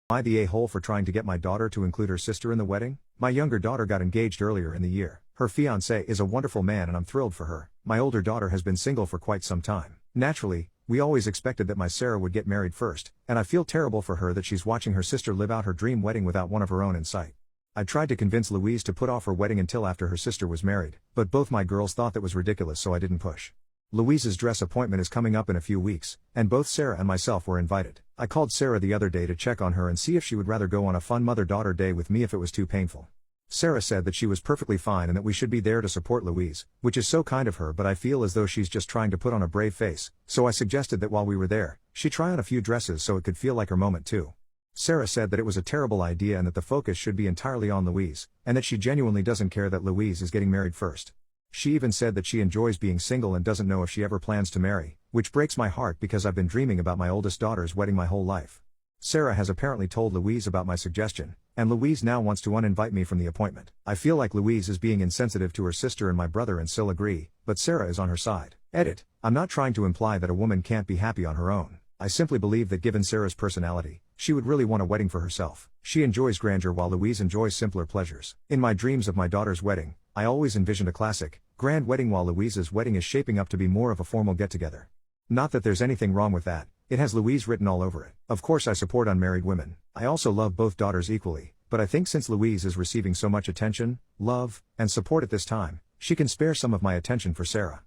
I the a-hole for trying to get my daughter to include her sister in the wedding? My younger daughter got engaged earlier in the year. Her fiancé is a wonderful man and I'm thrilled for her. My older daughter has been single for quite some time. Naturally, we always expected that my Sarah would get married first, and I feel terrible for her that she's watching her sister live out her dream wedding without one of her own in sight. I tried to convince Louise to put off her wedding until after her sister was married, but both my girls thought that was ridiculous, so I didn't push. Louise's dress appointment is coming up in a few weeks, and both Sarah and myself were invited. I called Sarah the other day to check on her and see if she would rather go on a fun mother-daughter day with me if it was too painful. Sarah said that she was perfectly fine and that we should be there to support Louise, which is so kind of her, but I feel as though she's just trying to put on a brave face, so I suggested that while we were there, she try on a few dresses so it could feel like her moment too. Sarah said that it was a terrible idea and that the focus should be entirely on Louise, and that she genuinely doesn't care that Louise is getting married first. She even said that she enjoys being single and doesn't know if she ever plans to marry, which breaks my heart because I've been dreaming about my oldest daughter's wedding my whole life. Sarah has apparently told Louise about my suggestion, and Louise now wants to uninvite me from the appointment. I feel like Louise is being insensitive to her sister and my brother and still agree, but Sarah is on her side. Edit. I'm not trying to imply that a woman can't be happy on her own. I simply believe that given Sarah's personality, she would really want a wedding for herself. She enjoys grandeur while Louise enjoys simpler pleasures. In my dreams of my daughter's wedding, I always envisioned a classic, grand wedding while Louise's wedding is shaping up to be more of a formal get-together. Not that there's anything wrong with that, it has Louise written all over it. Of course I support unmarried women. I also love both daughters equally, but I think since Louise is receiving so much attention, love, and support at this time, she can spare some of my attention for Sarah.